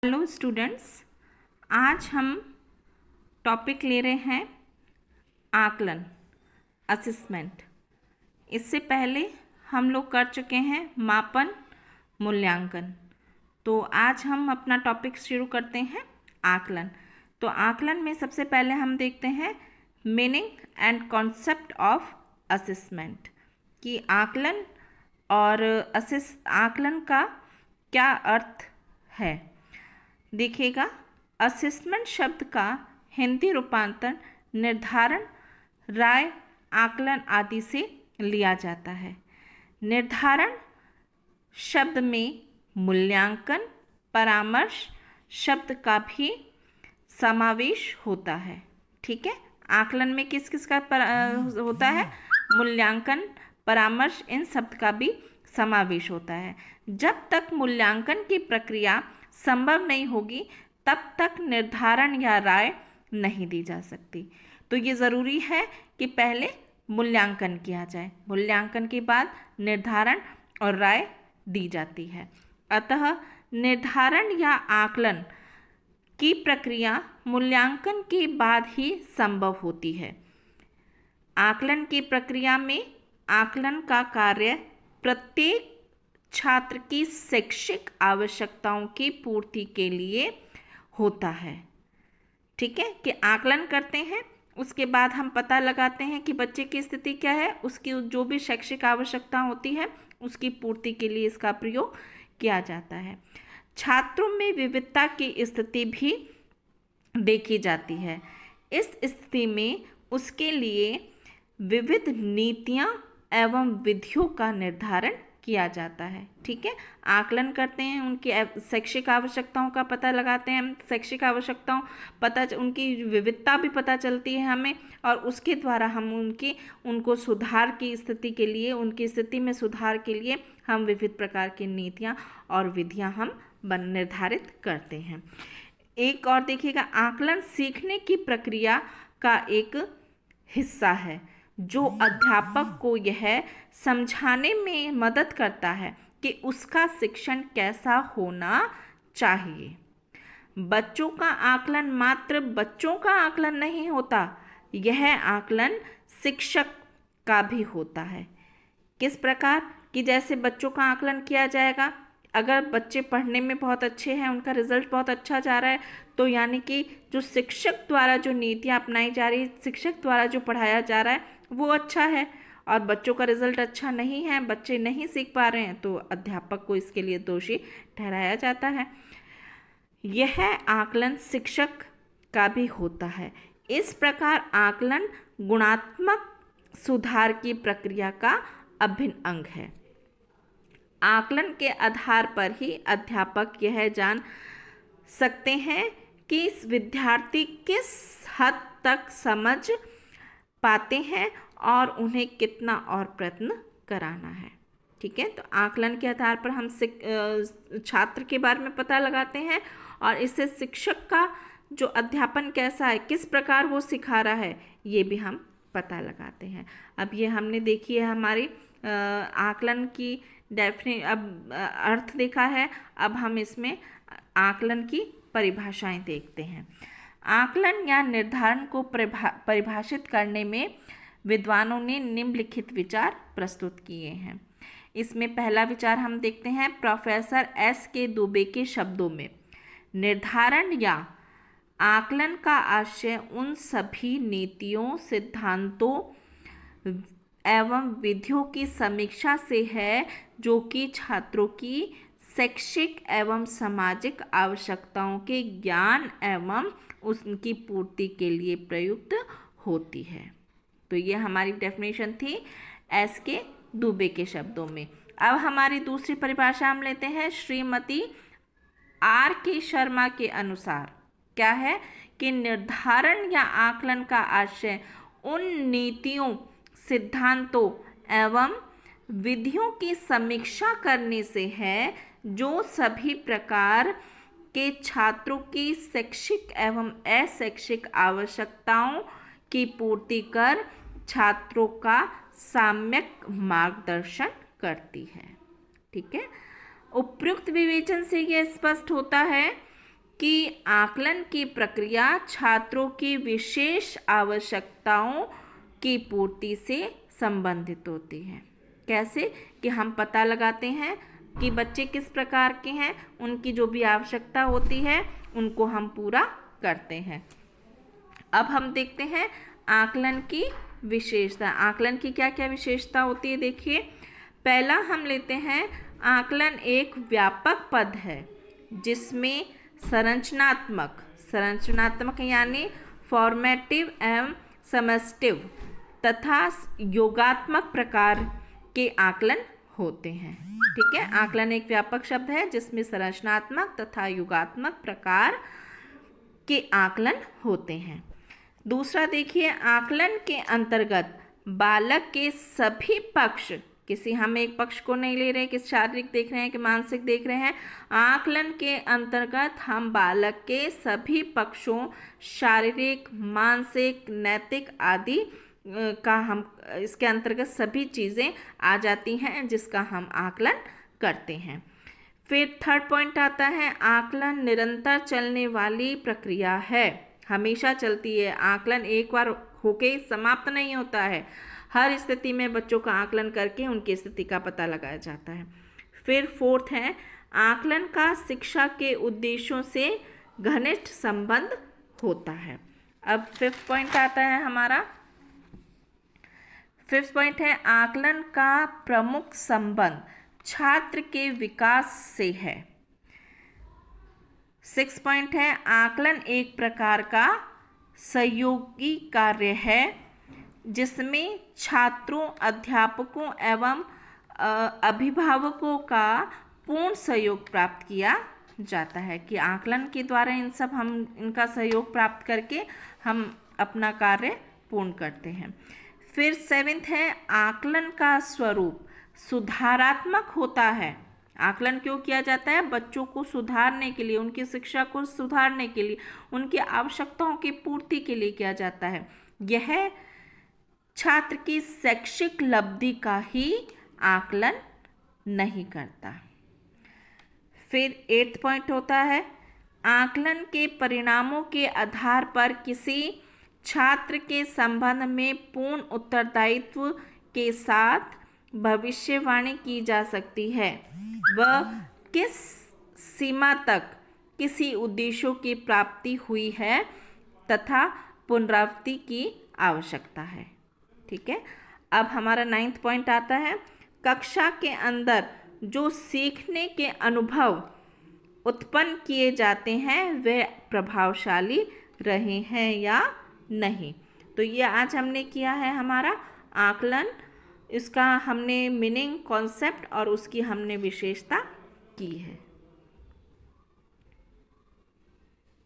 Hello students, आज हम topic ले रहे हैं आकलन, असेसमेंट। इससे पहले हम लोग कर चुके हैं मापन, मूल्यांकन। तो आज हम अपना टॉपिक शुरू करते हैं आकलन। तो आकलन में सबसे पहले हम देखते हैं meaning and concept of assessment, कि आकलन और आकलन का क्या अर्थ है। देखिएगा, असेसमेंट शब्द का हिंदी रूपांतरण निर्धारण, राय, आकलन आदि से लिया जाता है। निर्धारण शब्द में मूल्यांकन, परामर्श शब्द का भी समावेश होता है। ठीक है, आकलन में किस किस का होता है? मूल्यांकन, परामर्श, इन शब्द का भी समावेश होता है। जब तक मूल्यांकन की प्रक्रिया संभव नहीं होगी तब तक निर्धारण या राय नहीं दी जा सकती। तो ये ज़रूरी है कि पहले मूल्यांकन किया जाए, मूल्यांकन के बाद निर्धारण और राय दी जाती है। अतः निर्धारण या आकलन की प्रक्रिया मूल्यांकन के बाद ही संभव होती है। आकलन की प्रक्रिया में आकलन का कार्य प्रत्येक छात्र की शैक्षिक आवश्यकताओं की पूर्ति के लिए होता है। ठीक है, कि आकलन करते हैं, उसके बाद हम पता लगाते हैं कि बच्चे की स्थिति क्या है, उसकी जो भी शैक्षिक आवश्यकता होती है उसकी पूर्ति के लिए इसका प्रयोग किया जाता है। छात्रों में विविधता की स्थिति भी देखी जाती है। इस स्थिति में उसके लिए विविध नीतियाँ एवं विधियों का निर्धारण किया जाता है। ठीक है, आकलन करते हैं, उनकी शैक्षिक आवश्यकताओं का पता लगाते हैं, शैक्षिक आवश्यकताओं उनकी विविधता भी पता चलती है हमें, और उसके द्वारा हम उनको सुधार की स्थिति के लिए, उनकी स्थिति में सुधार के लिए हम विविध प्रकार की नीतियाँ और विधियाँ हम निर्धारित करते हैं। एक और देखिएगा, आकलन सीखने की प्रक्रिया का एक हिस्सा है जो अध्यापक को यह समझाने में मदद करता है कि उसका शिक्षण कैसा होना चाहिए। बच्चों का आकलन मात्र बच्चों का आकलन नहीं होता, यह आकलन शिक्षक का भी होता है। किस प्रकार? कि जैसे बच्चों का आकलन किया जाएगा, अगर बच्चे पढ़ने में बहुत अच्छे हैं, उनका रिजल्ट बहुत अच्छा जा रहा है, तो यानी कि जो शिक्षक द्वारा जो नीतियाँ अपनाई जा रही, शिक्षक द्वारा जो पढ़ाया जा रहा है वो अच्छा है, और बच्चों का रिजल्ट अच्छा नहीं है, बच्चे नहीं सीख पा रहे हैं, तो अध्यापक को इसके लिए दोषी ठहराया जाता है। यह आकलन शिक्षक का भी होता है। इस प्रकार आकलन गुणात्मक सुधार की प्रक्रिया का अभिन्न अंग है। आकलन के आधार पर ही अध्यापक यह जान सकते हैं कि इस विद्यार्थी किस हद तक समझ पाते हैं और उन्हें कितना और प्रयत्न कराना है। ठीक है, तो आकलन के आधार पर हम छात्र के बारे में पता लगाते हैं, और इससे शिक्षक का जो अध्यापन कैसा है, किस प्रकार वो सिखा रहा है, ये भी हम पता लगाते हैं। अब ये हमने देखी है हमारी आकलन की अब अर्थ देखा है। अब हम इसमें आकलन की परिभाषाएं देखते हैं। आकलन या निर्धारण को परिभाषित करने में विद्वानों ने निम्नलिखित विचार प्रस्तुत किए हैं। इसमें पहला विचार हम देखते हैं प्रोफेसर S.K. दुबे के शब्दों में। निर्धारण या आकलन का आशय उन सभी नीतियों, सिद्धांतों एवं विधियों की समीक्षा से है जो कि छात्रों की शैक्षिक एवं सामाजिक आवश्यकताओं के ज्ञान एवं उनकी पूर्ति के लिए प्रयुक्त होती है। तो ये हमारी डेफिनेशन थी S.K. दुबे के शब्दों में। अब हमारी दूसरी परिभाषा हम लेते हैं श्रीमती R.K. शर्मा के अनुसार। क्या है? कि निर्धारण या आकलन का आशय उन नीतियों, सिद्धांतों एवं विधियों की समीक्षा करने से है जो सभी प्रकार के छात्रों की शैक्षिक एवं अशैक्षिक आवश्यकताओं की पूर्ति कर छात्रों का सम्यक मार्गदर्शन करती है। ठीक है, उपयुक्त विवेचन से यह स्पष्ट होता है कि आकलन की प्रक्रिया छात्रों की विशेष आवश्यकताओं की पूर्ति से संबंधित होती है। कैसे कि हम पता लगाते हैं कि बच्चे किस प्रकार के हैं, उनकी जो भी आवश्यकता होती है उनको हम पूरा करते हैं। अब हम देखते हैं आकलन की विशेषता। आकलन की क्या क्या विशेषता होती है, देखिए। पहला हम लेते हैं, आकलन एक व्यापक पद है जिसमें संरचनात्मक यानी फॉर्मेटिव एवं समस्टिव तथा योगात्मक प्रकार के आकलन होते हैं। ठीक है, आकलन एक व्यापक शब्द है जिसमें संरचनात्मक तथा योगात्मक प्रकार के आकलन होते हैं। दूसरा देखिए, आकलन के अंतर्गत बालक के सभी पक्ष, किसी हम एक पक्ष को नहीं ले रहे कि शारीरिक देख रहे हैं कि मानसिक देख रहे हैं, आकलन के अंतर्गत हम बालक के सभी पक्षों, शारीरिक, मानसिक, नैतिक आदि का हम इसके अंतर्गत सभी चीज़ें आ जाती हैं जिसका हम आकलन करते हैं। फिर थर्ड पॉइंट आता है, आकलन निरंतर चलने वाली प्रक्रिया है, हमेशा चलती है। आकलन एक बार होके समाप्त नहीं होता है, हर स्थिति में बच्चों का आकलन करके उनकी स्थिति का पता लगाया जाता है। फिर फोर्थ है, आकलन का शिक्षा के उद्देश्यों से घनिष्ठ संबंध होता है। अब फिफ्थ पॉइंट आता है हमारा। फिफ्थ पॉइंट है, आकलन का प्रमुख संबंध छात्र के विकास से है। सिक्स पॉइंट है, आकलन एक प्रकार का सहयोगी कार्य है जिसमें छात्रों, अध्यापकों एवं अभिभावकों का पूर्ण सहयोग प्राप्त किया जाता है। कि आकलन के द्वारा इनका सहयोग प्राप्त करके हम अपना कार्य पूर्ण करते हैं। फिर सेवेंथ है, आकलन का स्वरूप सुधारात्मक होता है। आकलन क्यों किया जाता है? बच्चों को सुधारने के लिए, उनकी शिक्षा को सुधारने के लिए, उनकी आवश्यकताओं की पूर्ति के लिए किया जाता है। यह छात्र की शैक्षिक लब्धि का ही आकलन नहीं करता। फिर एट्थ पॉइंट होता है, आकलन के परिणामों के आधार पर किसी छात्र के संबंध में पूर्ण उत्तरदायित्व के साथ भविष्यवाणी की जा सकती है। वह किस सीमा तक किसी उद्देश्यों की प्राप्ति हुई है तथा पुनरावृत्ति की आवश्यकता है। ठीक है, अब हमारा नाइन्थ पॉइंट आता है, कक्षा के अंदर जो सीखने के अनुभव उत्पन्न किए जाते हैं वे प्रभावशाली रहे हैं या नहीं। तो ये आज हमने किया है हमारा आकलन, इसका हमने मीनिंग, कॉन्सेप्ट और उसकी हमने विशेषता की है।